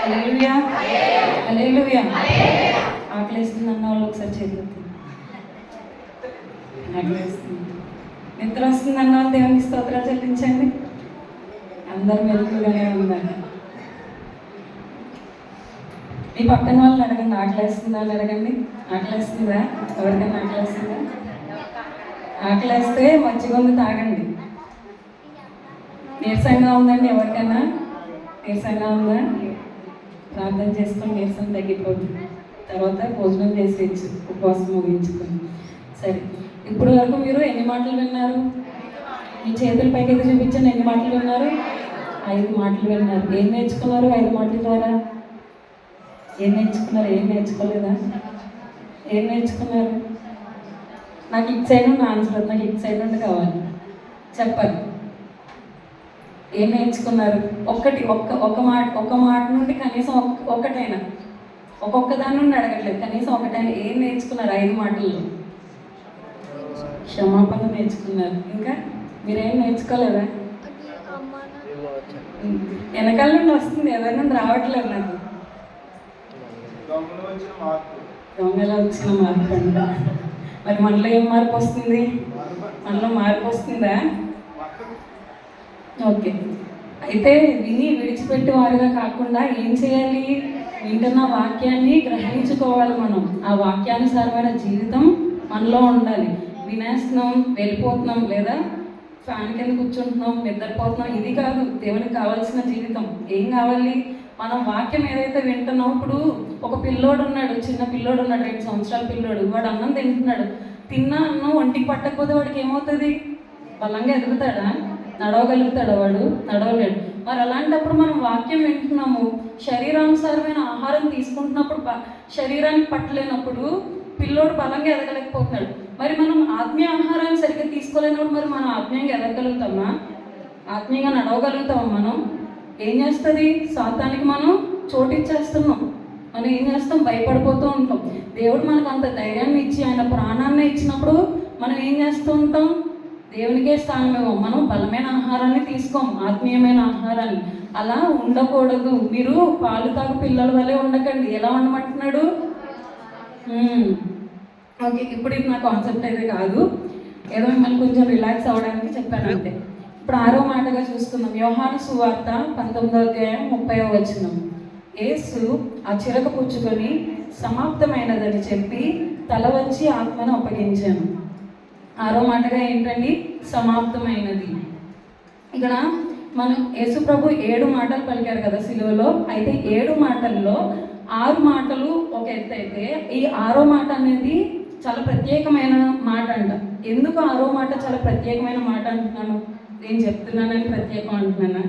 హల్లెలూయా హల్లెలూయా. ఆకలేస్తుంది అన్న వాళ్ళు ఒకసారి చేతులు. ఆకలేస్తుంది, నిద్ర వస్తుంది అన్న వాళ్ళు దేవునికి స్తోత్రాలు చెల్లించండి. అందరు మెలుగుగానే ఉన్నారు. మీ పక్కన వాళ్ళని అడగండి, ఆకలేస్తుందా అని అడగండి. ఆకలేస్తుందా? ఎవరికైనా ఆకలేస్తుందా? ఆకలేస్తే మజ్జిగొందు తాగండి. నీరసంగా ఉందండి ఎవరికైనా? నీరసంగా ఉందా? ప్రార్థన చేసుకొని నీరసం తగ్గిపోతుంది. తర్వాత భోజనం చేసేయచ్చు ఉపవాసం ముగించుకొని. సరే, ఇప్పుడు వరకు మీరు ఎన్ని మాటలు విన్నారు? మీ చేతుల పైకి అయితే చూపించండి. ఎన్ని మాటలు విన్నారు? 5 మాటలు విన్నారు. ఏం నేర్చుకున్నారు 5 మాటల ద్వారా? ఏం నేర్చుకున్నారు? ఏం నేర్చుకోలేదా? ఏం నేర్చుకున్నారు? నాకు ఇటు సైడ్ ఉన్న ఆన్సర్, నాకు ఇటు సైడ్ నుండి కావాలి, చెప్పండి. ఏం నేర్చుకున్నారు? ఒక మాట నుండి కనీసం ఒక్కటైనా, ఒక్కొక్క దాని నుండి అడగట్లేదు, కనీసం ఒకటైనా ఏం నేర్చుకున్నారు 5 మాటల్లో? క్షమాపణ నేర్చుకున్నారు. ఇంకా మీరేం నేర్చుకోలేదా? వెనకాల నుండి వస్తుంది, ఎవరి నుండి రావట్లేదు నాకు. దొంగలో వచ్చిన మార్పు అంట. మరి మనలో ఏం మార్పు వస్తుంది? మనలో మార్పు వస్తుందా? ఓకే, అయితే విని విడిచిపెట్టే వారుగా కాకుండా ఏం చేయాలి? వింటున్న వాక్యాన్ని గ్రహించుకోవాలి. మనం ఆ వాక్యానుసారమైన జీవితం మనలో ఉండాలి. వినేస్తున్నాం, వెళ్ళిపోతున్నాం, లేదా ఫ్యాన్ కింద కూర్చుంటున్నాం, నిద్రపోతున్నాం, ఇది కాదు దేవునికి కావాల్సిన జీవితం. ఏం కావాలి? మనం వాక్యం ఏదైతే వింటున్నాం. ఇప్పుడు ఒక పిల్లోడు ఉన్నాడు, చిన్న పిల్లోడు ఉన్నాడు, 2 సంవత్సరాల పిల్లోడు. వాడు అన్నం తింటున్నాడు. తిన్న అన్నం ఒంటికి పట్టకపోతే వాడికి ఏమవుతుంది? బలంగా ఎదుగుతాడా? నడవగలుగుతాడా? వాడు నడవలేడు. మరి అలాంటప్పుడు మనం వాక్యం వింటున్నాము, శరీరానుసారమైన ఆహారం తీసుకుంటున్నప్పుడు శరీరానికి పట్టలేనప్పుడు పిల్లోడు బలంగా ఎదగలేకపోతున్నాడు. మరి మనం ఆత్మీయ ఆహారాన్ని సరిగ్గా తీసుకోలేనప్పుడు మరి మనం ఆత్మీయంగా ఎదగలుగుతామా? ఆత్మీయంగా నడవగలుగుతామా? మనం ఏం చేస్తుంది? సాతానికి మనం చోటిచ్చేస్తున్నాం. మనం ఏం చేస్తాం? భయపడిపోతూ ఉంటాం. దేవుడు మనకు అంత ధైర్యాన్ని ఇచ్చి ఆయన ప్రాణాన్ని ఇచ్చినప్పుడు మనం ఏం చేస్తూ ఉంటాం? దేవునికే స్థానం ఇవ్వం. మనం బలమైన ఆహారాన్ని తీసుకోం, ఆత్మీయమైన ఆహారాన్ని. అలా ఉండకూడదు. మీరు పాలు తాగు పిల్లల వల్లే ఉండకండి. ఎలా ఉండమంటున్నాడు? ఓకే, ఇప్పుడు ఇది నా కాన్సెప్ట్ అయితే కాదు, ఏదో మిమ్మల్ని కొంచెం రిలాక్స్ అవ్వడానికి చెప్పాను అంతే. ఇప్పుడు 6వ మాటగా చూసుకుందాం. యోహాను సువార్త 19వ అధ్యాయం 30వ వచనం. యేసు ఆ చిరక పుచ్చుకొని సమాప్తమైనదని చెప్పి తల వంచి ఆత్మను అప్పగించాను. 6వ మాటగా ఏంటండి? సమాప్తమైనది. ఇక్కడ మనం యేసు ప్రభు 7 మాటలు పలికారు కదా సిలువలో. అయితే 7 మాటల్లో 6 మాటలు ఒక ఎత్తు అయితే, ఈ 6వ మాట అనేది చాలా ప్రత్యేకమైన మాట అంట. ఎందుకు 6వ మాట చాలా ప్రత్యేకమైన మాట అంటున్నాను? నేను చెప్తున్నానని ప్రత్యేకం అంటున్నానా?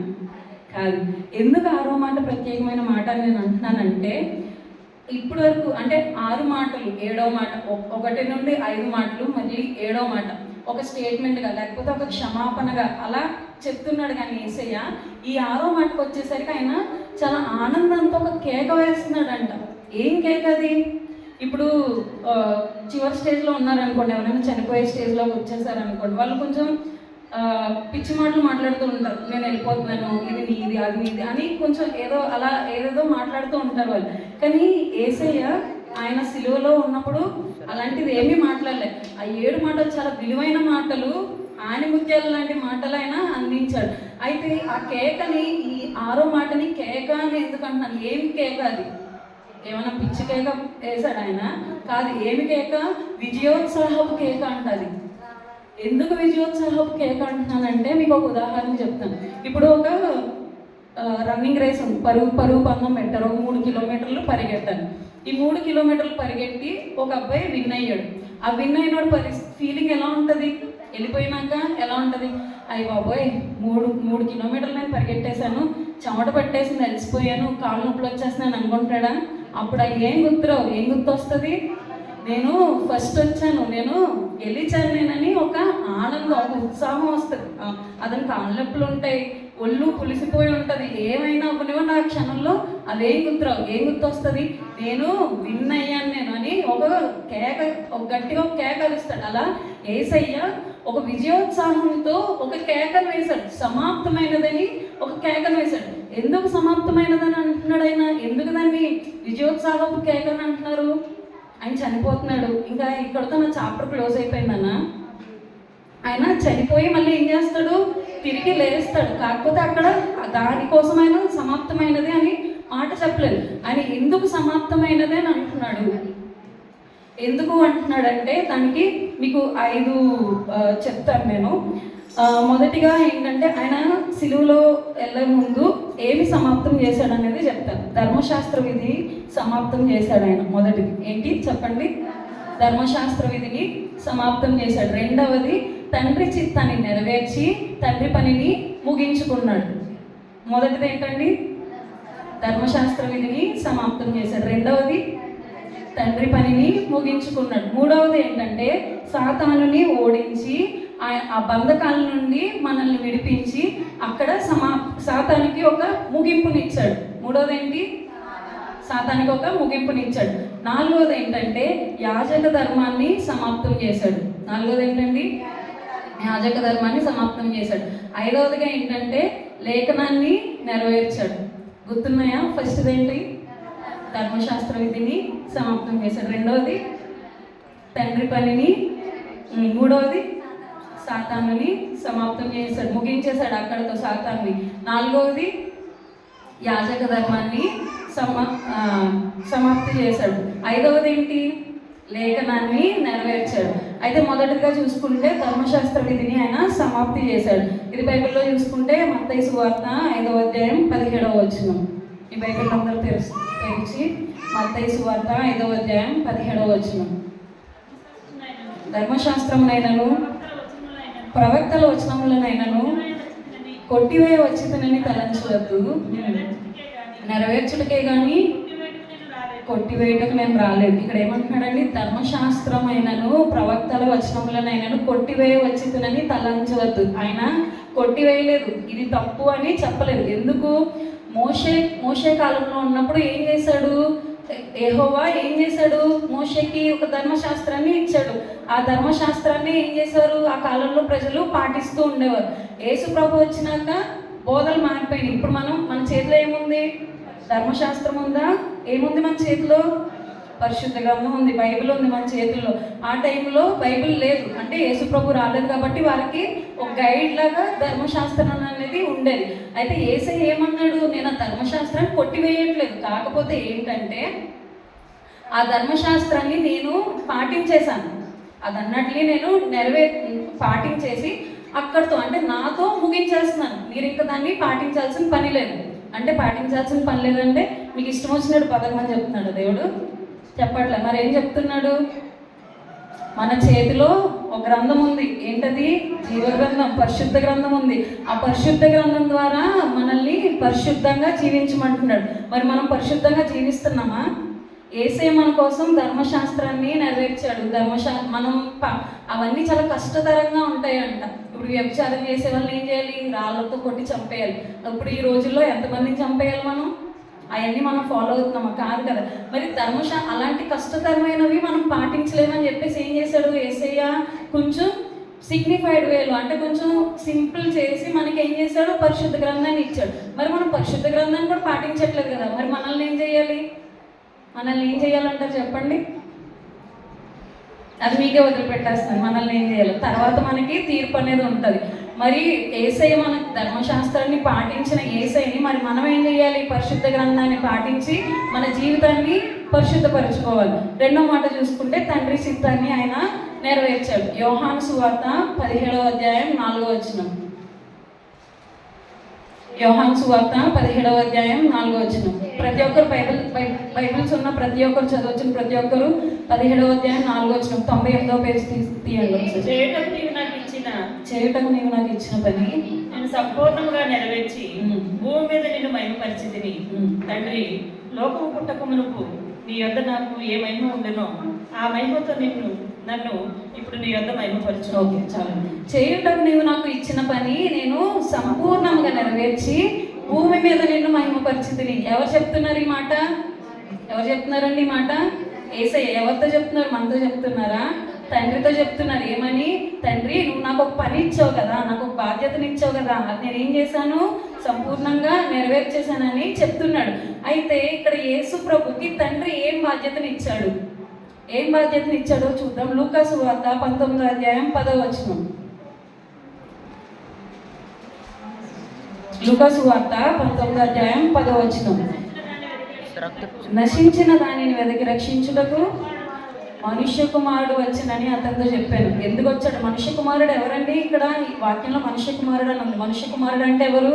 కాదు. ఎందుకు 6వ మాట ప్రత్యేకమైన మాట అని నేను అంటున్నానంటే, ఇప్పటి వరకు అంటే 6 మాటలు, 7వ మాట, 1 నుండి 5 మాటలు, మళ్ళీ 7వ మాట ఒక స్టేట్మెంట్గా లేకపోతే ఒక క్షమాపణగా అలా చెప్తున్నాడు. కానీ యేసయ్య ఈ 6వ మాటకు వచ్చేసరికి ఆయన చాలా ఆనందంతో ఒక కేక వేస్తున్నాడంట. ఏం కేక అది? ఇప్పుడు చివరి స్టేజ్లో ఉన్నారనుకోండి, ఎవరైనా చనిపోయే స్టేజ్లోకి వచ్చేసారనుకోండి, వాళ్ళు కొంచెం పిచ్చి మాటలు మాట్లాడుతూ ఉంటారు. నేను వెళ్ళిపోతున్నాను, ఇది నీది, అది నీది అని కొంచెం ఏదేదో మాట్లాడుతూ ఉంటారు వాళ్ళు. కానీ యేసయ్య ఆయన సిలువలో ఉన్నప్పుడు అలాంటిది ఏమీ మాట్లాడలేదు. ఆ 7 మాటలు చాలా విలువైన మాటలు, ఆణిముత్యాలు లాంటి మాటలు ఆయన అందించాడు. అయితే ఆ కేకని, ఈ 6వ మాటని కేక అని ఎందుకు అంటున్నాను? ఏమి కేక అది? ఏమైనా పిచ్చి కేక వేశాడు ఆయన? కాదు. ఏమి కేక? విజయోత్సాహపు కేక అంటది. ఎందుకు విజయోత్సాహపు కేక అంటున్నానంటే మీకు ఒక ఉదాహరణ చెప్తాను. ఇప్పుడు ఒక రన్నింగ్ రేస్ ఉంది, పరుగు పందెం పెట్టారు. 3 కిలోమీటర్లు పరిగెట్టాలి. ఈ 3 కిలోమీటర్లు పరిగెట్టి ఒక అబ్బాయి విన్ అయ్యాడు. ఆ విన్ అయినోడు ఫీలింగ్ ఎలా ఉంటుంది? వెళ్ళిపోయినాక ఎలా ఉంటుంది? అయ్యి బాబోయ్, 3 కిలోమీటర్లు నేను పరిగెట్టేశాను, చెమట పట్టేసి అలసిపోయాను, కాళ్ళు నొప్పులు వచ్చేస్తున్నాను అనుకుంటాడా? అప్పుడు ఏం గుర్తు వస్తుంది? నేను ఫస్ట్ వచ్చాను, నేను గెలిచాను నేనని ఒక ఆనందం, ఒక ఉత్సాహం వస్తుంది. అతని కాళ్ళ నొప్పులు ఉంటాయి, ఒళ్ళు పులిసిపోయి ఉంటుంది, ఏమైనా అవనివ్వండి, ఆ క్షణంలో అదేం ఏం గుర్తు వస్తుంది? నేను విన్ అయ్యాను నేను అని ఒక గట్టిగా ఒక కేక అరుస్తాడు. అలా యేసయ్య ఒక విజయోత్సాహంతో ఒక కేకను వేశాడు. సమాప్తమైనదని ఒక కేకను వేశాడు. ఎందుకు సమాప్తమైనదని అంటున్నాడు ఆయన? ఎందుకు దాన్ని విజయోత్సాహపు కేకని అంటున్నారు? ఆయన చనిపోతున్నాడు, ఇంకా ఇక్కడతో నా చాప్టర్ క్లోజ్ అయిపోయిందన్న. ఆయన చనిపోయి మళ్ళీ ఏం చేస్తాడు? తిరిగి లేస్తాడు. కాకపోతే అక్కడ దానికోసమైన సమాప్తమైనది అని మాట చెప్పలేదు. ఆయన ఎందుకు సమాప్తమైనది అని అంటున్నాడు. ఎందుకు అంటున్నాడంటే దానికి మీకు 5 చెప్తాను నేను. మొదటిగా ఏంటంటే ఆయన సిలువలో వెళ్ళే ముందు ఏమి సమాప్తం చేశాడు అనేది చెప్తాను. ధర్మశాస్త్ర విధి సమాప్తం చేశాడు ఆయన. మొదటిది ఏంటి చెప్పండి? ధర్మశాస్త్ర విధిని సమాప్తం చేశాడు. రెండవది తండ్రి చిత్తాన్ని నెరవేర్చి తండ్రి పనిని ముగించుకున్నాడు. మొదటిది ఏంటండి? ధర్మశాస్త్ర విధిని సమాప్తం చేశాడు. రెండవది తండ్రి పనిని ముగించుకున్నాడు. మూడవది ఏంటంటే సాతానుని ఓడించి ఆ బంధకాల నుండి మనల్ని విడిపించి అక్కడ సాతానికి ఒక ముగింపునిచ్చాడు. మూడవది ఏంటి? సాతానికి ఒక ముగింపునిచ్చాడు. నాలుగవది ఏంటంటే యాజక ధర్మాన్ని సమాప్తం చేశాడు. నాలుగవది ఏంటండి? యాజక ధర్మాన్ని సమాప్తం చేశాడు. ఐదవదిగా ఏంటంటే లేఖనాన్ని నెరవేర్చాడు. గుర్తున్నాయా? ఫస్ట్ది ఏంటి? ధర్మశాస్త్ర విధిని సమాప్తం చేశాడు. రెండవది తండ్రి పనిని, మూడవది సాతానుని సమాప్తం చేశాడు, ముగించేశాడు అక్కడతో సాతాన్ని. నాలుగవది యాజక ధర్మాన్ని సమాప్తి చేశాడు. ఐదవది ఏంటి? లేఖనాన్ని నెరవేర్చాడు. అయితే మొదటిగా చూసుకుంటే ధర్మశాస్త్ర విధిని ఆయన సమాప్తి చేశాడు. ఇది బైబిల్లో చూసుకుంటే మత్తయి సువార్త 5వ అధ్యాయం 17వ వచనం. ఈ బైబిల్ అందరూ తెరిచి మత్తయి సువార్త 5వ అధ్యాయం 17వ వచనం. ధర్మశాస్త్రమునైనను ప్రవక్తల వచనములనైనను కొట్టివేయ వచ్చితనని తలంచవద్దు, నెరవేర్చుటకే కానీ కొట్టివేయటకు నేను రాలేదు. ఇక్కడ ఏమంటున్నాడండి? ధర్మశాస్త్రమైనను ప్రవక్తల వచనములనైనను కొట్టివేయ వచ్చితనని తలంచవద్దు. ఆయన కొట్టివేయలేదు, ఇది తప్పు అని చెప్పలేదు. ఎందుకు? మోషే కాలంలో ఉన్నప్పుడు ఏం చేశాడు? యెహోవా ఏం చేశాడు? మోషేకి ఒక ధర్మశాస్త్రాన్ని ఇచ్చాడు. ఆ ధర్మశాస్త్రాన్ని ఏం చేశారు? ఆ కాలంలో ప్రజలు పాటిస్తూ ఉండేవారు. యేసు ప్రభు వచ్చినాక బోధలు మారిపోయినాయి. ఇప్పుడు మన చేతిలో ఏముంది? ధర్మశాస్త్రం ఉందా? ఏముంది మన చేతిలో? పరిశుద్ధ గ్రంథం ఉంది, బైబిల్ ఉంది మన చేతుల్లో. ఆ టైంలో బైబిల్ లేదు, అంటే యేసు ప్రభు రాలేదు కాబట్టి వారికి ఒక గైడ్ లాగా ధర్మశాస్త్రం అనేది ఉండేది. అయితే యేసయ్య ఏమన్నాడు? నేను ఆ ధర్మశాస్త్రాన్ని కొట్టివేయట్లేదు, కాకపోతే ఏంటంటే ఆ ధర్మశాస్త్రాన్ని నేను పాటించేశాను, అది అన్నట్లు నేను పాటించేసి అక్కడితో అంటే నాతో ముగించేస్తున్నాను. మీరు ఇంకా దాన్ని పాటించాల్సిన పని లేదు. అంటే పాటించాల్సిన పని లేదంటే మీకు ఇష్టం వచ్చినట్టు బతకమని చెప్తున్నాడు దేవుడు? చెప్పట్లే. మరి ఏం చెప్తున్నాడు? మన చేతిలో ఒక గ్రంథం ఉంది. ఏంటది? జీవ గ్రంథం, పరిశుద్ధ గ్రంథం ఉంది. ఆ పరిశుద్ధ గ్రంథం ద్వారా మనల్ని పరిశుద్ధంగా జీవించమంటున్నాడు. మరి మనం పరిశుద్ధంగా జీవిస్తున్నామా? యేసే మన కోసం ధర్మశాస్త్రాన్ని నెరవేర్చాడు. మనం అవన్నీ చాలా కష్టతరంగా ఉంటాయంట. ఇప్పుడు వ్యభిచారం చేసే వాళ్ళని ఏం చేయాలి? రాళ్ళతో కొట్టి చంపేయాలి. ఇప్పుడు ఈ రోజుల్లో ఎంతమందిని చంపేయాలి మనం? అవన్నీ మనం ఫాలో అవుతున్నామా? కాదు కదా. మరి అలాంటి కష్టతరమైనవి మనం పాటించలేమని చెప్పేసి ఏం చేశాడు యేసయ్య? కొంచెం సిగ్నిఫైడ్ వేలో అంటే కొంచెం సింపుల్ చేసి మనకి ఏం చేశాడు? పరిశుద్ధ గ్రంథాన్ని ఇచ్చాడు. మరి మనం పరిశుద్ధ గ్రంథాన్ని కూడా పాటించట్లేదు కదా. మరి మనల్ని ఏం చేయాలి? చెప్పండి? అది మీకే వదిలిపెట్టేస్తాను. మనల్ని ఏం చేయాలి? తర్వాత మనకి తీర్పు అనేది ఉంటుంది. మరి యేసయ్య మన ధర్మశాస్త్రాన్ని పాటించిన యేసయ్యని మరి మనం ఏం చేయాలి? పరిశుద్ధ గ్రంథాన్ని పాటించి మన జీవితాన్ని పరిశుద్ధపరచుకోవాలి. రెండో మాట చూసుకుంటే తండ్రి చిత్తాన్ని ఆయన నెరవేర్చాడు. యోహాను సువార్త 17వ అధ్యాయం 4వ వచనం. యోహాను సువార్త 17వ అధ్యాయం 4వ వచనం. ప్రతి ఒక్కరు బైబిల్స్ ఉన్న ప్రతి ఒక్కరు చదవచ్చిన ప్రతి ఒక్కరు 17వ అధ్యాయం 4వ వచనం. 98వ పేజ్ తీయండి. చేయుటకు నీవు నాకు ఇచ్చిన పని నేను సంపూర్ణంగా నెరవేర్చి భూమి మీద నిన్ను మహిమపరిచితిని. తండ్రి, లోకము పుట్టక మునుపు నీ యొద్ద నాకు ఏ మహిమ ఉండెనో ఆ మహిమతో నన్ను ఇప్పుడు నీ యొద్ద మహిమపరచు. ఓకే, చాలు. చేయుటకు నీవు నాకు ఇచ్చిన పని నేను సంపూర్ణంగా నెరవేర్చి భూమి మీద నిన్ను మహిమపరిచితిని. ఎవరు చెప్తున్నారు ఈ మాట? ఎవరు చెప్తున్నారండి ఈ మాట? యేసయ్య. ఎవరితో చెప్తున్నారు? మనతో చెప్తున్నారా? తండ్రితో చెప్తున్నారు. ఏమని? తండ్రి, నువ్వు నాకు ఒక పని ఇచ్చావు కదా, నాకు ఒక బాధ్యతని ఇచ్చావు కదా, అది నేను ఏం చేశాను? సంపూర్ణంగా నెరవేర్చేశానని చెప్తున్నాడు. అయితే ఇక్కడ యేసు ప్రభుకి తండ్రి ఏం బాధ్యతనిచ్చాడు, ఏం బాధ్యతనిచ్చాడో చూద్దాం. లూకా సువార్త 19వ అధ్యాయం 10వ వచనం. లూకా సువార్త 19వ అధ్యాయం 10వ వచనం. నశించిన దానిని వెతికి రక్షించుటకు మనుష్య కుమారుడు వచ్చినని అతనితో చెప్పాను. ఎందుకు వచ్చాడు? మనుష్య కుమారుడు ఎవరండి? ఇక్కడ ఈ వాక్యంలో మనుష్య కుమారుడు అని ఉంది. మనుష్య కుమారుడు అంటే ఎవరు?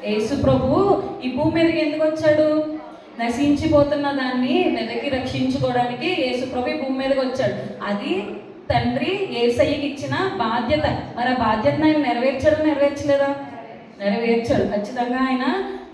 యేసు ప్రభు ఈ భూమి మీదకి ఎందుకు వచ్చాడు? నశించిపోతున్న దాన్ని వెతికి రక్షించుకోవడానికి యేసు ప్రభు ఈ భూమి మీదకి వచ్చాడు. అది తండ్రి యేసయ్యకి ఇచ్చిన బాధ్యత. మరి ఆ బాధ్యతను ఆయన నెరవేర్చలేదా? నెరవేర్చాడు. ఖచ్చితంగా ఆయన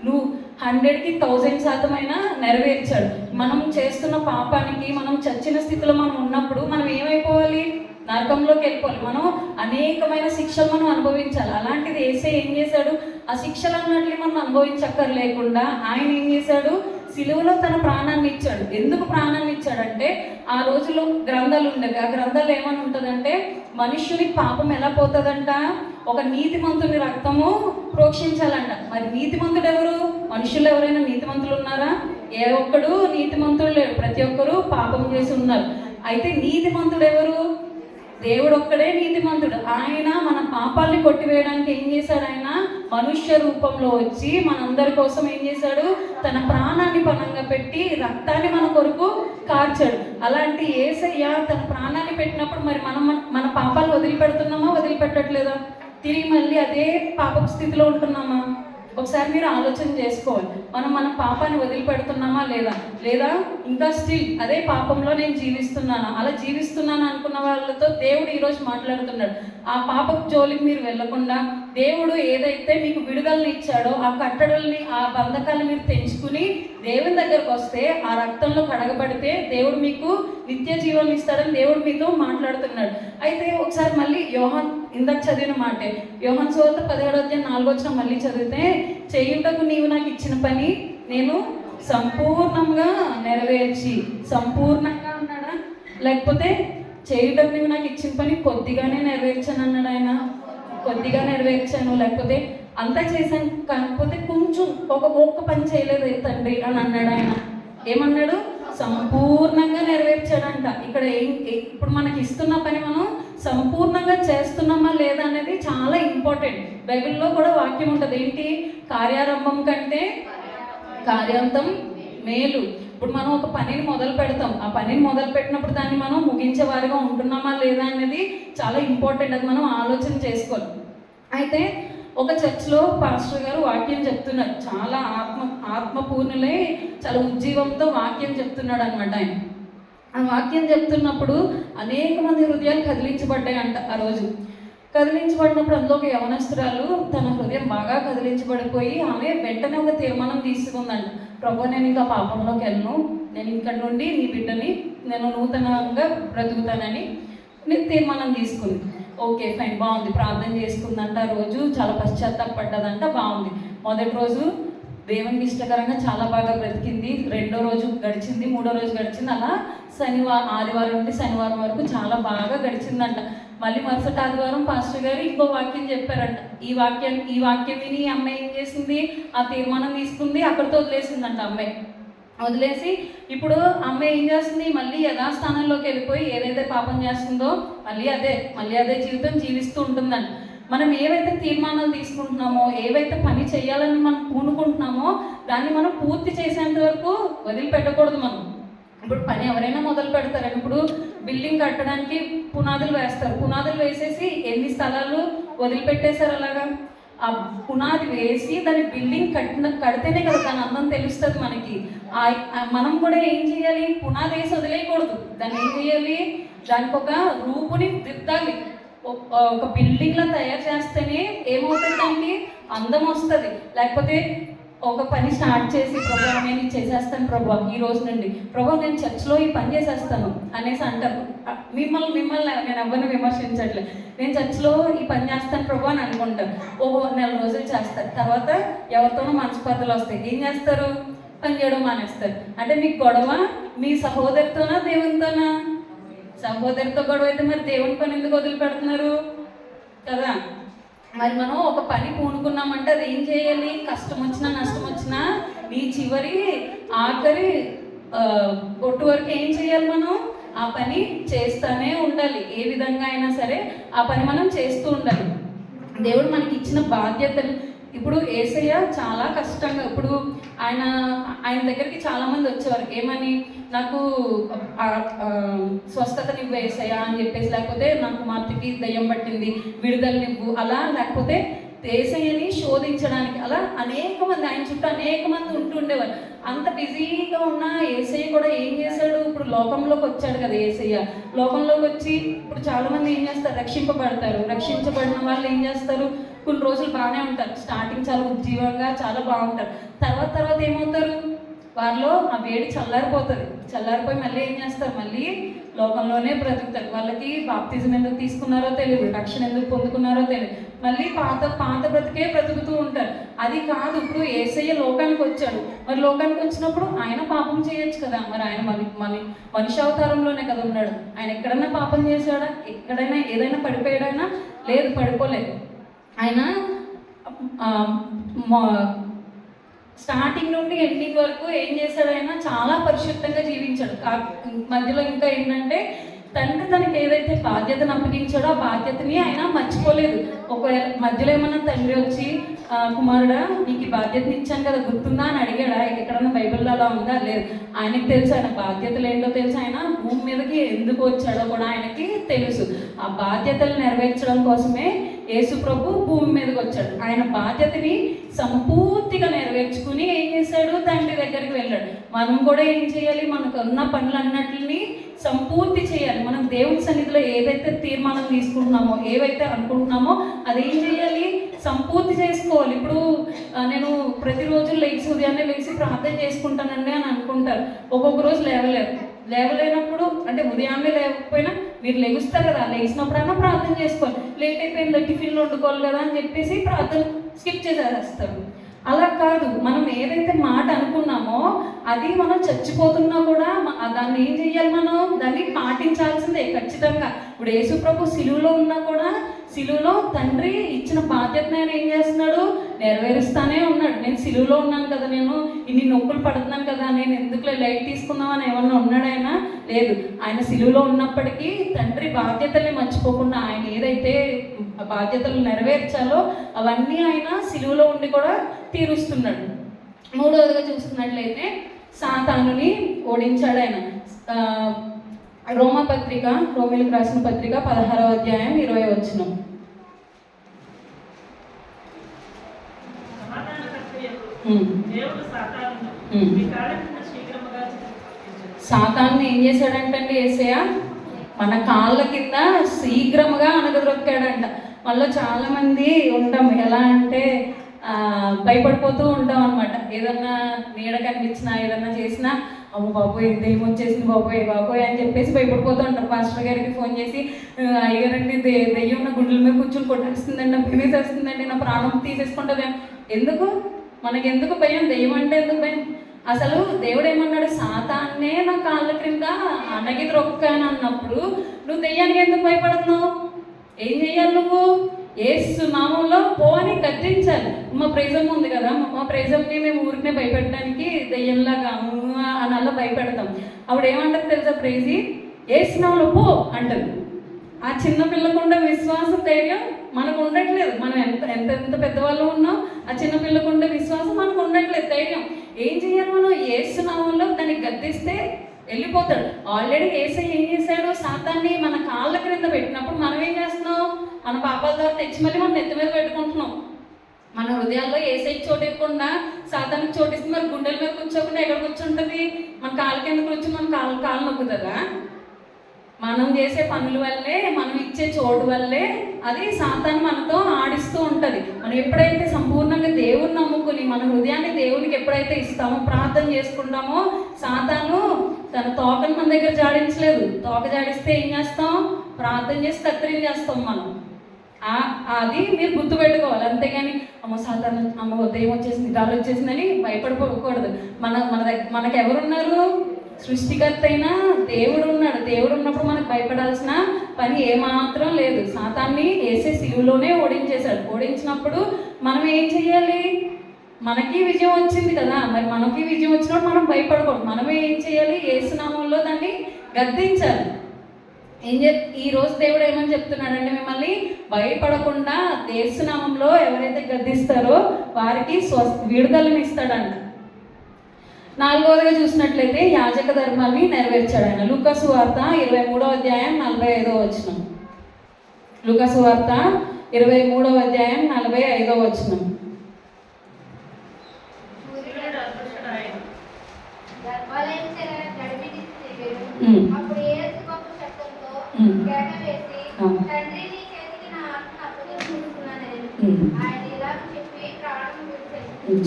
100కి 1000% అయినా నెరవేర్చాడు. మనం చేస్తున్న పాపానికి, మనం చచ్చిన స్థితిలో మనం ఉన్నప్పుడు మనం ఏమైపోవాలి? నరకంలోకి వెళ్ళిపోవాలి. మనం అనేకమైన శిక్షలు మనం అనుభవించాలి. అలాంటిది యేసయ్య ఏం చేశాడు? ఆ శిక్షలు అన్నట్లు మనం అనుభవించక్కర్లేకుండా ఆయన ఏం చేశాడు? సిలువలో తన ప్రాణాన్ని ఇచ్చాడు. ఎందుకు ప్రాణాన్ని ఇచ్చాడంటే ఆ రోజుల్లో గ్రంథాలు ఉండేవి. ఆ గ్రంథాలు ఏమని ఉంటుందంటే మనుష్యుని పాపం ఎలా పోతుందంట? ఒక నీతిమంతుని రక్తము ప్రోక్షించాలంట. మరి నీతిమంతుడు ఎవరు? మనుషులు ఎవరైనా నీతిమంతులు ఉన్నారా? ఏ ఒక్కడు నీతిమంతుడు లేడు. ప్రతి ఒక్కరూ పాపం చేసి ఉన్నారు. అయితే నీతిమంతుడు ఎవరు? దేవుడు ఒక్కడే నీతిమంతుడు. ఆయన మన పాపాలని కొట్టివేయడానికి ఏం చేశాడు? ఆయన మనుష్య రూపంలో వచ్చి మనందరి కోసం ఏం చేశాడు? తన ప్రాణాన్ని పణంగా పెట్టి రక్తాన్ని మన కొరకు కార్చాడు. అలాంటి యేసయ్య తన ప్రాణాన్ని పెట్టినప్పుడు మరి మనం మన పాపాలు వదిలిపెడుతున్నామా? వదిలిపెట్టట్లేదా? తిరిగి మళ్ళీ అదే పాపపు స్థితిలో ఉంటున్నామా? ఒకసారి మీరు ఆలోచన చేసుకోవాలి. మనం మన పాపాన్ని వదిలిపెడుతున్నామా లేదా ఇంకా స్టిల్ అదే పాపంలో నేను జీవిస్తున్నానా? అలా జీవిస్తున్నాను అనుకున్న వాళ్ళతో దేవుడు ఈరోజు మాట్లాడుతున్నాడు. ఆ పాపపు జోలికి మీరు వెళ్లకుండా దేవుడు ఏదైతే మీకు విడుదలని ఇచ్చాడో ఆ కట్టడల్ని, ఆ బంధకాలను మీరు తెంచుకుని దేవుని దగ్గరకు వస్తే, ఆ రక్తంలో కడగబడితే దేవుడు మీకు నిత్య జీవం ఇస్తాడని దేవుడు మీతో మాట్లాడుతున్నాడు. అయితే ఒకసారి మళ్ళీ యోహాన్ ఇందాక చదివిన మాటే, యోహాను సువార్త 17వ అధ్యాయం 4వ వచనం మళ్ళీ చదివితే, చేయుటకు నీవు నాకు ఇచ్చిన పని నేను సంపూర్ణంగా నెరవేర్చి, సంపూర్ణంగా అన్నాడా? లేకపోతే చేయుటకు నీవు నాకు ఇచ్చిన పని కొద్దిగానే నెరవేర్చాను అన్నాడు ఆయన? కొద్దిగా నెరవేర్చాను, లేకపోతే అంతా చేశాను కాకపోతే కొంచెం ఒక్క పని చేయలేదు తండ్రి అని అన్నాడు ఆయన. ఏమన్నాడు? సంపూర్ణంగా నెరవేర్చాడంట. ఇక్కడ ఇప్పుడు మనకి ఇస్తున్న పని మనం సంపూర్ణంగా చేస్తున్నామా లేదా అనేది చాలా ఇంపార్టెంట్. బైబిల్లో కూడా వాక్యం ఉంటుంది. ఏంటి? కార్యారంభం కంటే కార్యాంతం మేలు. ఇప్పుడు మనం ఒక పనిని మొదలు పెడతాం. ఆ పనిని మొదలు పెట్టినప్పుడు దాన్ని మనం ముగించే వారిగా ఉంటున్నామా లేదా అనేది చాలా ఇంపార్టెంట్. అది మనం ఆలోచన చేసుకోవాలి. అయితే ఒక చర్చ్లో పాస్టర్ గారు వాక్యం చెప్తున్నారు. చాలా ఆత్మపూర్ణులై చాలా ఉజ్జీవంతో వాక్యం చెప్తున్నాడు అనమాట ఆయన. ఆ వాక్యం చెప్తున్నప్పుడు అనేక మంది హృదయాలు కదిలించబడ్డాయి అంట. ఆ రోజు కదిలించబడినప్పుడు అందులో ఒక యవనస్తురాలు తన హృదయం బాగా కదిలించబడిపోయి ఆమె వెంటనే ఒక తీర్మానం తీసుకుందంట. ప్రభు, నేను ఇంకా పాపంలోకి వెళ్ళను, నేను ఇక్కడి నుండి నీ బిడ్డని నేను నూతనంగా బ్రతుకుతానని నేను తీర్మానం తీసుకుంది. ఓకే, ఫైన్, బాగుంది. ప్రార్థన చేసుకుందంట. ఆ రోజు చాలా పశ్చాత్తాపడ్డదంట. బాగుంది. మొదటి రోజు దేవునికి ఇష్టకరంగా చాలా బాగా బ్రతికింది. రెండో రోజు గడిచింది, మూడో రోజు గడిచింది. అలా ఆదివారం నుండి శనివారం వరకు చాలా బాగా గడిచిందంట. మళ్ళీ మరుసటి ఆదివారం పాస్టర్ గారు ఇంకో వాక్యం చెప్పారంట. ఈ వాక్యం విని ఈ అమ్మాయి ఏం చేసింది? ఆ తీర్మానం తీసుకుంది, అక్కడితో వదిలేసిందంట. అమ్మాయి వదిలేసి ఇప్పుడు అమ్మాయి ఏం చేస్తుంది? మళ్ళీ యథాస్థానంలోకి వెళ్ళిపోయి ఏదైతే పాపం చేస్తుందో మళ్ళీ అదే జీవితం జీవిస్తూ ఉంటుందంట. మనం ఏవైతే తీర్మానాలు తీసుకుంటున్నామో, ఏవైతే పని చేయాలని మనం పూనుకుంటున్నామో దాన్ని మనం పూర్తి చేసేంత వరకు వదిలిపెట్టకూడదు. మనం ఇప్పుడు పని ఎవరైనా మొదలు పెడతారని, ఇప్పుడు బిల్డింగ్ కట్టడానికి పునాదులు వేస్తారు. పునాదులు వేసేసి ఎన్ని స్థలాలు వదిలిపెట్టేశారు. అలాగా ఆ పునాది వేసి దాని బిల్డింగ్ కడితేనే కదా దాని అందం తెలుస్తుంది మనకి. మనం కూడా ఏం చేయాలి? పునాది వేసి వదిలేయకూడదు. దాన్ని ఏం చేయాలి? దానికి ఒక రూపుని దిద్దాలి. ఒక బిల్డింగ్లో తయారు చేస్తేనే ఏమవుతుంది? దానికి అందం వస్తుంది. లేకపోతే ఒక పని స్టార్ట్ చేసి, ప్రభా నేను ఇది చేసేస్తాను ప్రభా, ఈ రోజు నుండి ప్రభా నేను చర్చ్లో ఈ పని చేసేస్తాను అనేసి అంటారు. మిమ్మల్ని నేను ఎవరిని విమర్శించట్లేదు. నేను చర్చ్లో ఈ పని చేస్తాను ప్రభా అని అనుకుంటాను. నెల రోజులు చేస్తారు. తర్వాత ఎవరితోనో మనస్పర్ధలు వస్తాయి. ఏం చేస్తారు? పని చేయడం మానేస్తారు. అంటే మీకు గొడవ మీ సహోదరితోనా దేవునితోనా? సహోదరితో గొడవ అయితే మరి దేవుని పని ఎందుకు వదిలిపెడుతున్నారు కదా? మరి మనం ఒక పని పూనుకున్నామంటే అది ఏం చేయాలి? కష్టం వచ్చినా నష్టం వచ్చినా నీ చివరి ఆఖరి బొట్టు వరకు ఏం చేయాలి? మనం ఆ పని చేస్తూనే ఉండాలి. ఏ విధంగా అయినా సరే ఆ పని మనం చేస్తూ ఉండాలి. దేవుడు మనకి ఇచ్చిన బాధ్యతలు, ఇప్పుడు యేసయ్య చాలా కష్టంగా, ఇప్పుడు ఆయన దగ్గరికి చాలామంది వచ్చేవారు. ఏమని? నాకు స్వస్థతనివ్వు యేసయ్య అని చెప్పేసి, లేకపోతే నా కుమార్తెకి దయ్యం పట్టింది విడుదలనివ్వు అలా, లేకపోతే యేసయ్యని శోధించడానికి అలా అనేక మంది ఆయన చుట్టూ అనేక మంది ఉంటుండేవారు. అంత బిజీగా ఉన్న యేసయ్య కూడా ఏం చేశాడు? ఇప్పుడు లోకంలోకి వచ్చాడు కదా యేసయ్య. లోకంలోకి వచ్చి ఇప్పుడు చాలామంది ఏం చేస్తారు? రక్షింపబడతారు. రక్షించబడిన వాళ్ళు ఏం చేస్తారు? కొన్ని రోజులు బాగానే ఉంటారు, స్టార్టింగ్ చాలా ఉజ్జీవంగా చాలా బాగుంటారు. తర్వాత ఏమవుతారు? వారిలో ఆ వేడి చల్లారిపోయి మళ్ళీ ఏం చేస్తారు? మళ్ళీ లోకంలోనే బ్రతుకుతారు. వాళ్ళకి బాప్తిజం ఎందుకు తీసుకున్నారో తెలియదు, రక్షణ ఎందుకు పొందుకున్నారో తెలియదు, మళ్ళీ పాత బ్రతికే బ్రతుకుతూ ఉంటారు. అది కాదు, ఇప్పుడు యేసయ్య లోకానికి వచ్చాడు. మరి లోకానికి వచ్చినప్పుడు ఆయన పాపం చేయొచ్చు కదా. మరి ఆయన మనిషి అవతారంలోనే కదా ఉన్నాడు. ఆయన ఎక్కడైనా పాపం చేశాడా? ఎక్కడైనా ఏదైనా పడిపోయాడైనా? లేదు, పడిపోలేదు. ఆయన స్టార్టింగ్ నుండి ఎండింగ్ వరకు ఏం చేశాడు? ఆయన చాలా పరిశుద్ధంగా జీవించాడు. మధ్యలో ఇంకా ఏంటంటే తండ్రి తనకి ఏదైతే బాధ్యతను అప్పగించాడో ఆ బాధ్యతని ఆయన మర్చిపోలేదు. ఒకవేళ మధ్యలో ఏమన్నా తండ్రి వచ్చి కుమారుడా నీకు ఈ బాధ్యతని ఇచ్చాను కదా గుర్తుందా అని అడిగాడా? ఎక్కడన్నా బైబిల్లో అలా ఉందా? లేదు. ఆయనకి తెలుసు ఆయన బాధ్యతలు ఏంటో తెలుసు. ఆయన భూమి మీదకి ఎందుకు వచ్చాడో కూడా ఆయనకి తెలుసు. ఆ బాధ్యతలు నెరవేర్చడం కోసమే యేసు ప్రభు భూమి మీదకి వచ్చాడు. ఆయన బాధ్యతని సంపూర్తిగా నెరవేర్చుకుని ఏం చేశాడు? తండ్రి దగ్గరికి వెళ్ళాడు. మనం కూడా ఏం చేయాలి? మనకు ఉన్న పనులన్నిటిని సంపూర్తి చేయాలి. మనం దేవుని సన్నిధిలో ఏదైతే తీర్మానం తీసుకుంటున్నామో, ఏవైతే అనుకుంటున్నామో అదేం చేయాలి? సంపూర్తి చేసుకోవాలి. ఇప్పుడు నేను ప్రతిరోజు ఉదయాన్నే లేచి ప్రార్థన చేసుకుంటానండి అని అనుకుంటారు. ఒక్కొక్క రోజు లేవలేనప్పుడు, అంటే ఉదయాన్నే లేకపోయినా మీరు లెగుస్తారు కదా, లేచినప్పుడైనా ప్రార్థన చేసుకోవాలి. లేట్ అయిపోయింది, టిఫిన్లు వండుకోవాలి కదా అని చెప్పేసి ప్రార్థన స్కిప్ చేసేస్తారు. అలా కాదు, మనం ఏదైతే మాట అనుకున్నామో అది మనం చచ్చిపోతున్నా కూడా దాన్ని ఏం చేయాలి? మనం దాన్ని పాటించాల్సిందే ఖచ్చితంగా. ఇప్పుడు యేసు ప్రభు సిలువలో ఉన్నా కూడా సిలువలో తండ్రి ఇచ్చిన బాధ్యతను ఆయన ఏం చేస్తున్నాడు? నెరవేరుస్తానే ఉన్నాడు. నేను సిలువలో ఉన్నాను కదా, నేను ఇన్ని నొప్పులు పడుతున్నాను కదా, నేను ఎందుకు లైట్ తీసుకుందామని ఏమన్నా ఉన్నాడు ఆయన? లేదు. ఆయన సిలువలో ఉన్నప్పటికీ తండ్రి బాధ్యతల్ని మర్చిపోకుండా ఆయన ఏదైతే బాధ్యతలు నెరవేర్చాలో అవన్నీ ఆయన సిలువలో ఉండి కూడా తీరుస్తున్నాడు. మూడవదిగా చూస్తున్నట్లయితే సాతానుని ఓడించాడు ఆయన. రోమీలకు రాసిన పత్రిక 16వ అధ్యాయం 20వ వచనం. సాతాన్ని ఏం చేశాడంటండి యేసయ్య? మన కాళ్ళ కింద శీఘ్రముగా అనగదొక్కాడంట. మళ్ళీ చాలామంది ఉంటాం ఎలా అంటే భయపడిపోతూ ఉంటాం అనమాట. ఏదన్నా నీడ కనిపించినా ఏదన్నా చేసినా అమ్మ బాబోయ్ దెయ్యం వచ్చేసింది బాబోయ్ అని చెప్పేసి భయపడిపోతూ ఉంటారు. పాస్టర్ గారికి ఫోన్ చేసి అయ్యారండి దెయ్యం నా గుండెల మీద కూర్చొని కొట్టేస్తుందండి, నా భయమేసేస్తుందండి, నా ప్రాణం తీసేసుకుంటుంది. మనకెందుకు భయం? దెయ్యం అంటే ఎందుకు భయం? అసలు దేవుడు ఏమన్నాడు? సాతాన్నే నా కాళ్ళ క్రింద అనగిద్రొక్కాను అన్నప్పుడు నువ్వు దెయ్యానికి ఎందుకు భయపడుతున్నావు? ఏం చేయాలి? నువ్వు యేసు నామంలో పో అని గద్దించాలి. మా ప్రైజం ఉంది కదా, మా ప్రైజంని మేము ఊరినే భయపెట్టడానికి దెయ్యంలాగా అని అలా భయపెడతాం. అప్పుడు ఏమంటారు తెలుసా? ప్రైజీ యేసు నామంలో పో అంటారు. ఆ చిన్న పిల్లకుండా విశ్వాసం ధైర్యం మనకు ఉండట్లేదు. మనం ఎంత పెద్దవాళ్ళు ఉన్నాం, ఆ చిన్న పిల్లకుండా విశ్వాసం మనకు ఉండట్లేదు, ధైర్యం. ఏం చేయాలి? మనం యేసు నామంలో దాన్ని గద్దిస్తే వెళ్ళిపోతాడు. ఆల్రెడీ యేసయ్య ఏం చేశాడు? సాతాన్ని మన కాళ్ళ క్రింద పెట్టినప్పుడు మనం ఏం చేస్తున్నాం? మన పాపాల ద్వారా తెచ్చి మళ్ళీ మనం నెత్తి మీద పెట్టుకుంటున్నాం. మన హృదయాల్లో యేసయ్యకి చోటు ఇవ్వకుండా సాతానికి చోటు ఇస్తే మరి గుండెల మీద కూర్చోకుండా ఎక్కడ కూర్చుంటుంది? మన కాళ్ళ కింద కూర్చొని మన కాళ్ళు నొక్కుతుందా? మనం చేసే పనుల వల్లే, మనం ఇచ్చే చోటు వల్లే అది సాతాను మనతో ఆడిస్తూ ఉంటుంది. మనం ఎప్పుడైతే సంపూర్ణంగా దేవుని నమ్ముకుని మన హృదయాన్ని దేవునికి ఎప్పుడైతే ఇస్తామో, ప్రార్థన చేసుకుంటామో, సాతాను తన తోకను మన దగ్గర జాడించలేదు. తోక జాడిస్తే ఏం చేస్తాం? ప్రార్థన చేసి కత్తిరించేస్తాం మనం. అది మీరు గుర్తుపెట్టుకోవాలి. అంతేగాని సాతాను దెయ్యం వచ్చేసింది, గాలి వచ్చేసిందని భయపడిపోకూడదు. మనకెవరున్నారు? సృష్టికర్త అయినా దేవుడు ఉన్నాడు. దేవుడు ఉన్నప్పుడు మనకు భయపడాల్సిన పని ఏమాత్రం లేదు. సాతాన్ని యేసే సిలువలోనే ఓడించేశాడు. ఓడించినప్పుడు మనం ఏం చేయాలి? మనకి విజయం వచ్చింది కదా, మరి మనకి విజయం వచ్చినప్పుడు మనం భయపడకూడదు. మనమే ఏం చేయాలి? యేసునామంలో దాన్ని గద్దించాలి. ఈ రోజు దేవుడు ఏమని చెప్తున్నాడంటే, మిమ్మల్ని భయపడకుండా యేసునామంలో ఎవరైతే గద్దిస్తారో వారికి విడుదలని ఇస్తాడంట. 4వదిగా చూసినట్లయితే యాజక ధర్మాన్ని నెరవేర్చాడు ఆయన. లూకా సువార్త 23వ అధ్యాయం 45వ వచనం. లూకా సువార్త 23వ అధ్యాయం 45వ వచనం.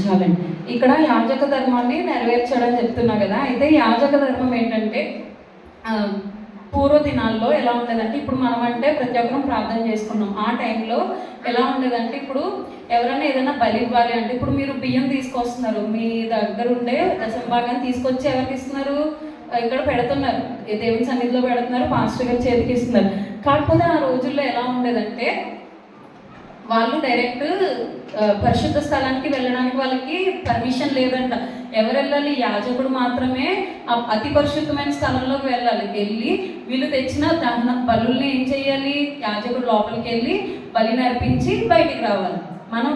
చాలండి. ఇక్కడ యాజక ధర్మాన్ని నెరవేర్చాడని చెప్తున్నా కదా. అయితే యాజక ధర్మం ఏంటంటే పూర్వ దినాల్లో ఎలా ఉండేదంటే, ఇప్పుడు మనం అంటే ప్రతి ఒక్కరం ప్రార్థన చేసుకున్నాం. ఆ టైంలో ఎలా ఉండేదంటే, ఇప్పుడు ఎవరైనా ఏదైనా బలి ఇవ్వాలి అంటే, ఇప్పుడు మీరు బియ్యం తీసుకొస్తున్నారు, మీ దగ్గర ఉండే దశంభాగాన్ని తీసుకొచ్చి ఎవరికి ఇస్తున్నారు? ఇక్కడ పెడుతున్నారు, దేవుని సన్నిధిలో పెడుతున్నారు, పాస్టర్ గారి చేతికి ఇస్తున్నారు. కాకపోతే ఆ రోజుల్లో ఎలా ఉండేదంటే, వాళ్ళు డైరెక్ట్ పరిశుద్ధ స్థలానికి వెళ్ళడానికి వాళ్ళకి పర్మిషన్ లేదంట. ఎవరు వెళ్ళాలి? యాజకుడు మాత్రమే అతి పరిశుద్ధమైన స్థలంలోకి వెళ్ళాలి. వెళ్ళి వీళ్ళు తెచ్చిన దహన బలుల్ని ఏం చేయాలి? యాజకుడు లోపలికి వెళ్ళి బలిని అర్పించి బయటికి రావాలి. మనం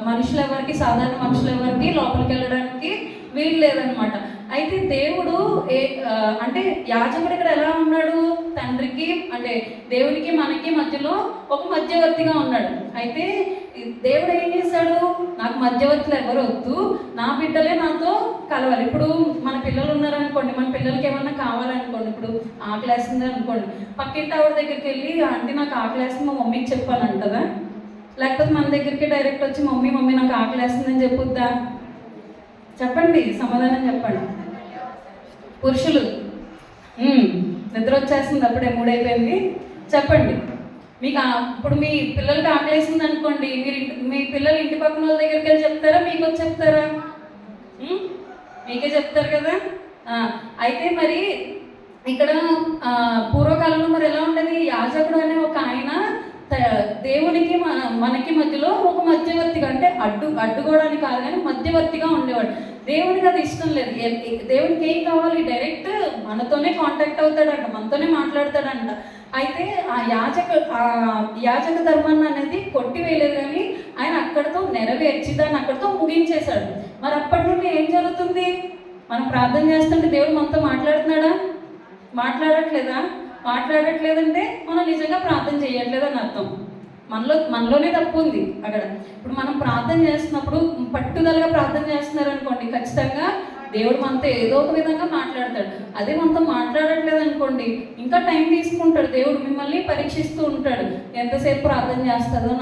మనుషులు ఎవరికి, సాధారణ మనుషులు ఎవరికి లోపలికి వెళ్ళడానికి వీలు లేదనమాట. అయితే దేవుడు అంటే యాజకుడు ఇక్కడ ఎలా ఉన్నాడు? తండ్రికి అంటే దేవునికి మనకి మధ్యలో ఒక మధ్యవర్తిగా ఉన్నాడు. అయితే దేవుడు ఏం చేశాడు? నాకు మధ్యవర్తులు ఎవరు వద్దు, నా బిడ్డలే నాతో కలవాలి. ఇప్పుడు మన పిల్లలు ఉన్నారనుకోండి, మన పిల్లలకి ఏమన్నా కావాలనుకోండి, ఇప్పుడు ఆకలేస్తుంది అనుకోండి, పక్కింటి ఆవిడ దగ్గరికి వెళ్ళి ఆంటీ నాకు ఆకలేస్తుంది మా మమ్మీకి చెప్పాలని కదా, లేకపోతే మన దగ్గరికి డైరెక్ట్ వచ్చి మమ్మీ నాకు ఆకలేస్తుందని చెప్పుద్దా? చెప్పండి, సమాధానం చెప్పండి. పురుషులు నిద్ర వచ్చేస్తుంది, అప్పుడే 3 అయిపోయింది, చెప్పండి. మీకు ఇప్పుడు మీ పిల్లలకి ఆకలేసింది అనుకోండి, మీ పిల్లలు ఇంటి పక్కన వాళ్ళ దగ్గరికి వెళ్ళి చెప్తారా, మీకు వచ్చి చెప్తారా? మీకే చెప్తారు కదా. అయితే మరి ఇక్కడ పూర్వకాలంలో మరి ఎలా ఉండేది? యాజకుడు అనే ఒక ఆయన దేవునికి మనకి మధ్యలో ఒక మధ్యవర్తిగా, అంటే అడ్డుకోవడానికి కాదు కానీ మధ్యవర్తిగా ఉండేవాడు. దేవునికి అది ఇష్టం లేదు. దేవునికి ఏం కావాలి? డైరెక్ట్ మనతోనే కాంటాక్ట్ అవుతాడంట, మనతోనే మాట్లాడతాడంట. అయితే ఆ యాజక ధర్మాన్ని అనేది కొట్టివేయలేదు కానీ ఆయన అక్కడితో నెరవేర్చి దాన్ని అక్కడితో ముగించేశాడు. మరి అప్పటి నుండి ఏం జరుగుతుంది? మనం ప్రార్థన చేస్తుంటే దేవుడు మనతో మాట్లాడుతున్నాడా? మాట్లాడట్లేదంటే మనం నిజంగా ప్రార్థన చేయట్లేదని అర్థం. మనలోనే తప్పు ఉంది అక్కడ. ఇప్పుడు మనం ప్రార్థన చేస్తున్నప్పుడు పట్టుదలగా ప్రార్థన చేస్తున్నారు అనుకోండి, ఖచ్చితంగా దేవుడు మనతో ఏదో ఒక విధంగా మాట్లాడతాడు. అదే మనతో మాట్లాడట్లేదు అనుకోండి, ఇంకా టైం తీసుకుంటాడు. దేవుడు మిమ్మల్ని పరీక్షిస్తూ ఉంటాడు. ఎంతసేపు ప్రార్థన చేస్తుందో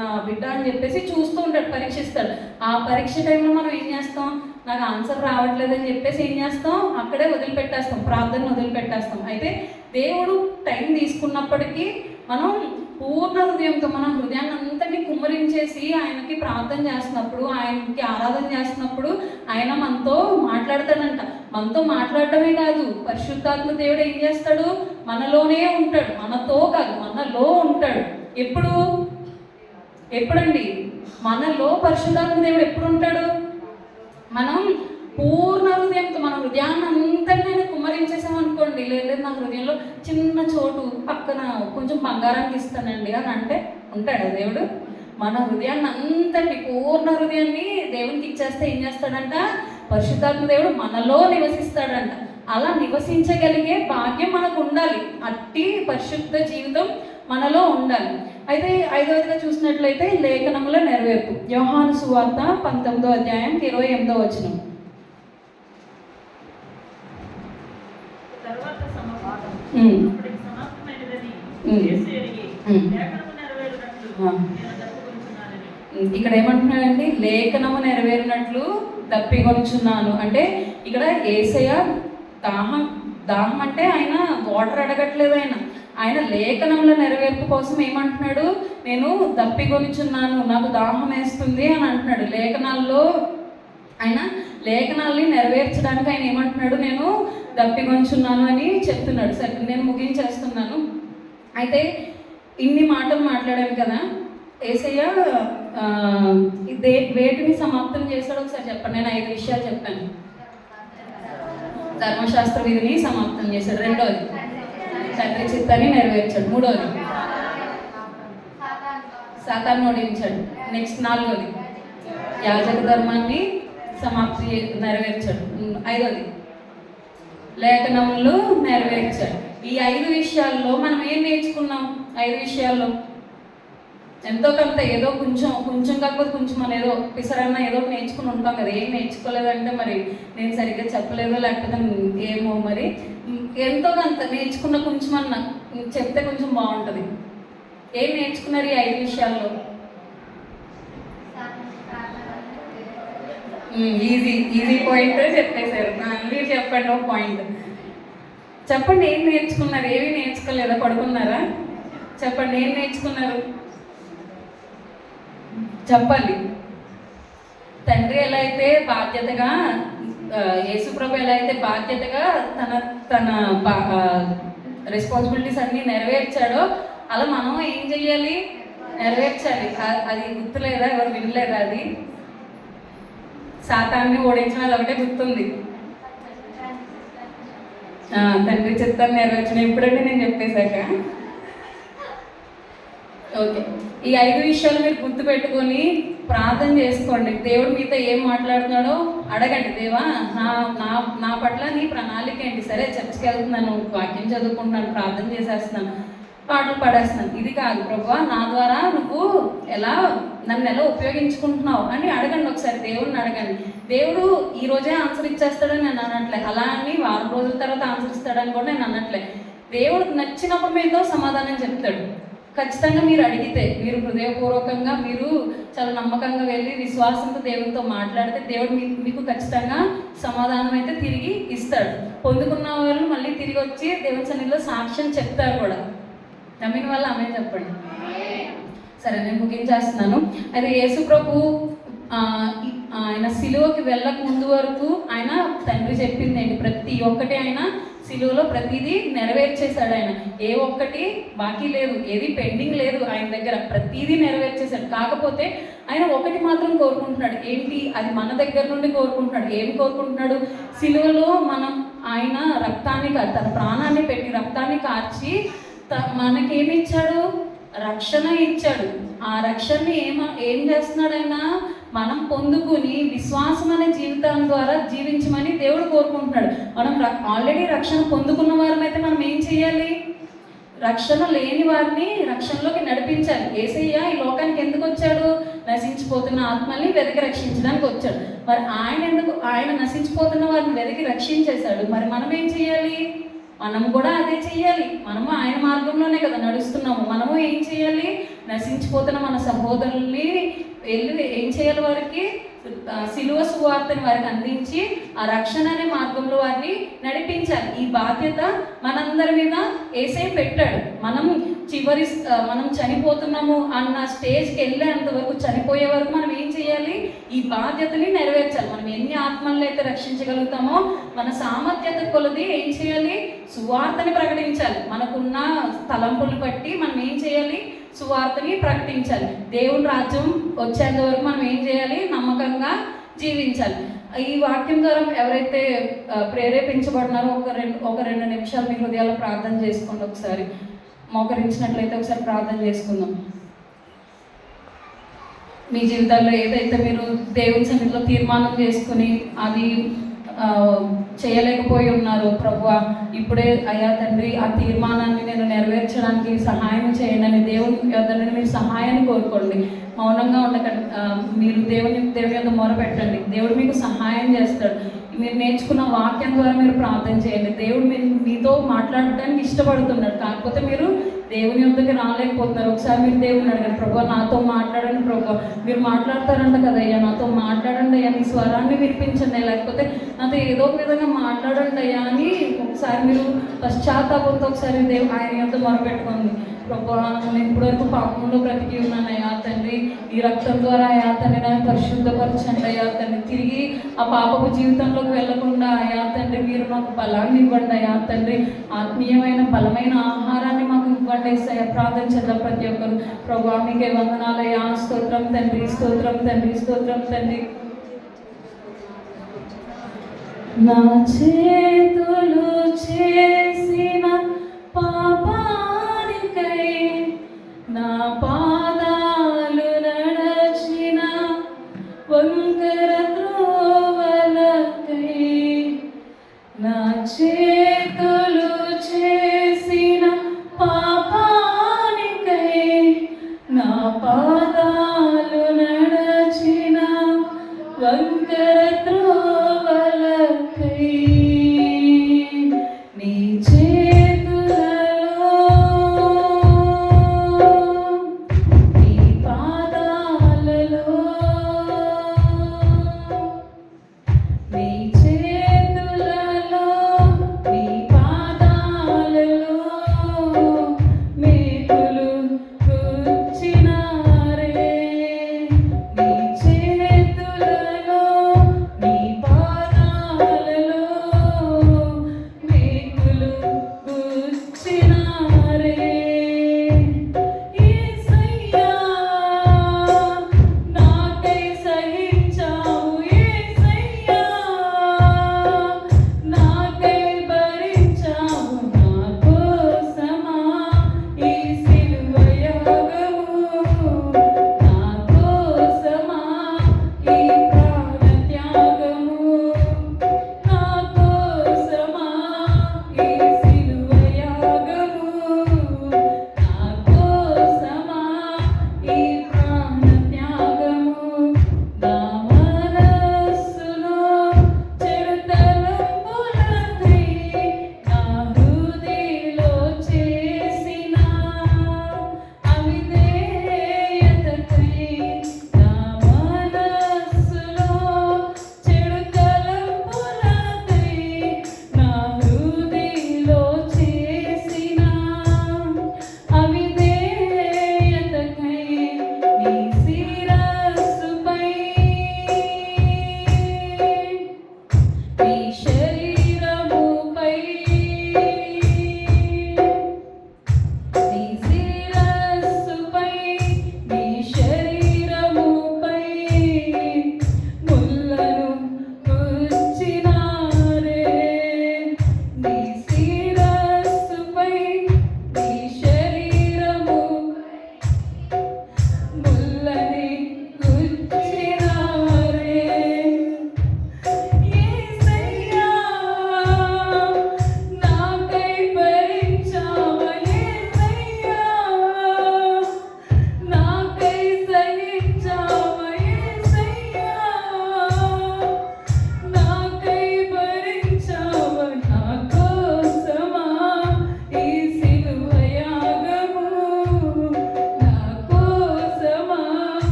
నా బిడ్డ అని చెప్పేసి చూస్తూ ఉంటాడు, పరీక్షిస్తాడు. ఆ పరీక్ష టైంలో మనం ఏం చేస్తాం? నాకు ఆన్సర్ రావట్లేదని చెప్పేసి ఏం చేస్తాం? అక్కడే వదిలిపెట్టేస్తాం, ప్రార్థనను వదిలిపెట్టేస్తాం. అయితే దేవుడు టైం తీసుకున్నప్పటికీ మనం పూర్ణ హృదయంతో మన హృదయాన్ని అంతటినీ కుమ్మరించేసి ఆయనకి ప్రార్థన చేస్తున్నప్పుడు, ఆయనకి ఆరాధన చేస్తున్నప్పుడు ఆయన మనతో మాట్లాడతాడంట. మనతో మాట్లాడటమే కాదు, పరిశుద్ధాత్మ దేవుడు ఏం చేస్తాడు? మనలోనే ఉంటాడు, మనతో కాదు మనలో ఉంటాడు. ఎప్పుడండి మనలో పరిశుద్ధాత్మ దేవుడు ఎప్పుడు ఉంటాడు? మనం పూర్ణ హృదయంతో మన హృదయాన్ని అంతటినీ కుమ్మరించేసామనుకోండి, లేదు నా హృదయంలో చిన్న చోటు పక్కన కొంచెం బంగారానికి ఇస్తానండి అని అంటే ఉంటాడా దేవుడు? మన హృదయాన్ని అంతటి పూర్ణ హృదయాన్ని దేవునికి ఇచ్చేస్తే ఏం చేస్తాడంట? పరిశుద్ధాత్మ దేవుడు మనలో నివసిస్తాడంట. అలా నివసించగలిగే భాగ్యం మనకు ఉండాలి. అట్టి పరిశుద్ధ జీవితం మనలో ఉండాలి. అయితే 5వదిగా చూసినట్లయితే లేఖనముల నెరవేర్పు. యోహాను సువార్త 19వ అధ్యాయం 28వ వచనం. ఇక్కడ ఏమంటున్నాడండి? లేఖనము నెరవేరినట్లు దప్పికొనుచున్నాను. అంటే ఇక్కడ యేసయ్య దాహం అంటే ఆయన వాటర్ అడగట్లేదు, ఆయన లేఖనముల నెరవేర్పు కోసం ఏమంటున్నాడు? నేను దప్పికొనుచున్నాను, నాకు దాహం వేస్తుంది అని అంటున్నాడు. లేఖనాల్లో ఆయన లేఖనాల్ని నెరవేర్చడానికి ఆయన ఏమంటున్నాడు, నేను దప్పికొంచున్నాను అని చెప్తున్నాడు. సరే, నేను ముగించేస్తున్నాను. అయితే ఇన్ని మాటలు మాట్లాడాను కదా, యేసయ్య వేటిని సమాప్తం చేశాడో ఒకసారి చెప్పండి. నేను 5 విషయాలు చెప్పాను. ధర్మశాస్త్ర విధిని సమాప్తం చేశాడు. 2వది తండ్రి చిత్తాన్ని నెరవేర్చాడు. 3వది సాతాన్ని ఓడించాడు. నెక్స్ట్ 4వది యాజక ధర్మాన్ని నెరవేర్చాడు. 5వది లేఖనములు నెరవేర్చాడు. ఈ 5 విషయాల్లో మనం ఏం నేర్చుకున్నాం? 5 విషయాల్లో ఎంతో కొంత ఏదో కొంచెం కాకపోతే కొంచెం మనం ఏదో పిసరన్నా ఏదో నేర్చుకుని ఉంటాం కదా. ఏం నేర్చుకోలేదంటే మరి నేను సరిగ్గా చెప్పలేదో లేకపోతే ఏమో, మరి ఎంతో కొంత నేర్చుకున్న కొంచెం అన్నా చెప్తే కొంచెం బాగుంటుంది. ఏం నేర్చుకున్నారు ఈ 5 విషయాల్లో? ఈజీ పాయింట్ చెప్పేశారు. మీరు చెప్పండి ఒక పాయింట్ చెప్పండి. ఏం నేర్చుకున్నారు? ఏమీ నేర్చుకోలేదా? పడుకున్నారా? చెప్పండి, ఏం నేర్చుకున్నారు? చెప్పాలి. తండ్రి ఎలా అయితే బాధ్యతగా, యేసుప్రభు ఎలా అయితే బాధ్యతగా తన రెస్పాన్సిబిలిటీస్ అన్నీ నెరవేర్చాడో అలా మనం ఏం చెయ్యాలి? నెరవేర్చాలి. అది గుర్తులేదా? ఎవరు వినలేదా? అది సాతాన్ని ఓడించినది ఒకటే గుర్తుంది. తండ్రి చిత్తాన్ని నెరవేర్చిన ఇప్పుడంటే నేను చెప్పేశాక. ఓకే, ఈ 5 విషయాలు మీరు గుర్తుపెట్టుకొని ప్రార్థన చేసుకోండి. దేవుడు మీతో ఏం మాట్లాడుతున్నాడో అడగండి. దేవా, నా పట్ల నీ ప్రణాళిక ఏంటి? సరే, చర్చికి వెళ్తున్నాను, వాక్యం చదువుకుంటున్నాను, ప్రార్థన చేసేస్తున్నాను, పాటలు పాడేస్తున్నాను, ఇది కాదు ప్రభువా, నా ద్వారా నువ్వు నన్ను ఎలా ఉపయోగించుకుంటున్నావు అని అడగండి. ఒకసారి దేవుడిని అడగండి. దేవుడు ఈ రోజే ఆన్సర్ ఇచ్చేస్తాడని నేను అనట్లే, అలా అని వారం రోజుల తర్వాత ఆన్సర్ ఇస్తాడని కూడా నేను అనట్లే. దేవుడు నచ్చినప్పుడు మీతో సమాధానం చెప్తాడు. ఖచ్చితంగా మీరు అడిగితే, మీరు హృదయపూర్వకంగా, మీరు చాలా నమ్మకంగా వెళ్ళి విశ్వాసంతో దేవునితో మాట్లాడితే దేవుడు మీకు ఖచ్చితంగా సమాధానం అయితే తిరిగి ఇస్తాడు. పొందుకున్న వాళ్ళు మళ్ళీ తిరిగి వచ్చి దేవుని సన్నిధిలో సాక్ష్యం చెప్తారు కూడా. నమ్మిన వాళ్ళు ఆమె చెప్పండి. సరే, నేను ముగించేస్తున్నాను. అయితే యేసు ప్రభు ఆయన సిలువకి వెళ్ళక ముందు వరకు ఆయన తండ్రి చెప్పింది ఏంటి? ప్రతి ఒక్కటి ఆయన సిలువలో ప్రతిదీ నెరవేర్చేశాడు. ఆయన ఏ ఒక్కటి బాకీ లేదు, ఏది పెండింగ్ లేదు ఆయన దగ్గర, ప్రతిదీ నెరవేర్చేశాడు. కాకపోతే ఆయన ఒకటి మాత్రం కోరుకుంటున్నాడు. ఏంటి? అది మన దగ్గర నుండి కోరుకుంటున్నాడు. ఏం కోరుకుంటున్నాడు? సిలువలో ఆయన రక్తాన్ని, తన ప్రాణాన్ని పెట్టి రక్తాన్ని కార్చి మనకేమిచ్చాడు? రక్షణ ఇచ్చాడు. ఆ రక్షణని ఏం చేస్తున్నాడు ఆయన? మనం పొందుకుని విశ్వాసం అనే జీవితం ద్వారా జీవించమని దేవుడు కోరుకుంటున్నాడు. మనం ఆల్రెడీ రక్షణ పొందుకున్న వారమైతే మనం ఏం చేయాలి? రక్షణ లేని వారిని రక్షణలోకి నడిపించాలి. యేసయ్య ఈ లోకానికి ఎందుకు వచ్చాడు? నశించిపోతున్న ఆత్మల్ని వెతికి రక్షించడానికి వచ్చాడు. మరి ఆయన నశించిపోతున్న వారిని వెతికి రక్షించేశాడు. మరి మనం ఏం చేయాలి? మనం కూడా అదే చెయ్యాలి. మనము ఆయన మార్గంలోనే కదా నడుస్తున్నాము. మనము ఏం చేయాలి? నశించిపోతున్న మన సహోదరుల్ని వెళ్ళి ఏం చేయాలి? వారికి సిలువ సువార్తని వారికి అందించి ఆ రక్షణ అనే మార్గంలో వారిని నడిపించాలి. ఈ బాధ్యత మనందరి మీద యేసయ్య పెట్టాడు. మనం చనిపోతున్నాము అన్న స్టేజ్కి వెళ్ళేంత వరకు, చనిపోయే వరకు మనం ఏం చేయాలి? ఈ బాధ్యతని నెరవేర్చాలి. మనం ఎన్ని ఆత్మలను అయితే రక్షించగలుగుతామో మన సామర్థ్యత కొలది ఏం చేయాలి? సువార్తని ప్రకటించాలి. మనకున్న తలంపులు బట్టి మనం ఏం చేయాలి? సువార్తని ప్రకటించాలి. దేవుని రాజ్యం వచ్చేంత వరకు మనం ఏం చేయాలి? నమ్మకంగా జీవించాలి. ఈ వాక్యం ద్వారా ఎవరైతే ప్రేరేపించబడినారో ఒక రెండు నిమిషాలు మీ హృదయాల్లో ప్రార్థన చేసుకోండి. ఒకసారి మోకరించినట్లయితే ఒకసారి ప్రార్థన చేసుకుందాం. మీ జీవితాల్లో ఏదైతే మీరు దేవుని సన్నిధిలో తీర్మానం చేసుకుని అది చేయలేకపోయి ఉన్నారు, ప్రభువా ఇప్పుడే అయ్యా తండ్రి ఆ తీర్మానాన్ని నేను నెరవేర్చడానికి సహాయం చేయండి అని దేవుని యొద్ద నుండి మీరు సహాయాన్ని కోరుకోండి. మౌనంగా ఉండకండి. మీరు దేవుని యొద్ద మొరపెట్టండి. దేవుడు మీకు సహాయం చేస్తాడు. మీరు నేర్చుకున్న వాక్యం ద్వారా మీరు ప్రార్థన చేయండి. దేవుడు మీతో మాట్లాడడానికి ఇష్టపడుతున్నాడు. కాకపోతే మీరు దేవుని యొద్దకి రాలేకపోతున్నారు. ఒకసారి మీరు దేవుని అడగండి. ప్రభువా నాతో మాట్లాడండి ప్రభువా, మీరు మాట్లాడతారంట కదయ్యా, నాతో మాట్లాడండి అయ్యా, మీ స్వరాన్ని వినిపించండి, లేకపోతే నాతో ఏదో ఒక విధంగా మాట్లాడండి అయ్యా అని ఒకసారి మీరు పశ్చాత్తాపంతో ఒకసారి ఆయన యొద్ద మొరపెట్టుకోండి. ప్రభా నేను ఇప్పటివరకు పాపంలో బ్రతికి ఉన్నానయ్యా తండ్రి, ఈ రక్తం ద్వారా అయా తండ్రి నన్ను పరిశుద్ధపరచండి అయ్యా తండ్రి. తిరిగి ఆ పాపపు జీవితంలోకి వెళ్ళకుండా అయా తండ్రి మీరు నాకు బలాన్ని ఇవ్వండి అయ్యా తండ్రి. ఆత్మీయమైన బలమైన ఆహారాన్ని మాకు ఇవ్వండి అయ్యా. ప్రార్థన చేద్దాం ప్రతి ఒక్కరు. ప్రభా మీకే వందనాలయ్యా. స్తోత్రం తండ్రి, స్తోత్రం తండ్రి, స్తోత్రం తండ్రి. నా చేతులు చేసిన పాపానికై, నా పాదాలు నడచిన వంకర త్రోవలకై, నా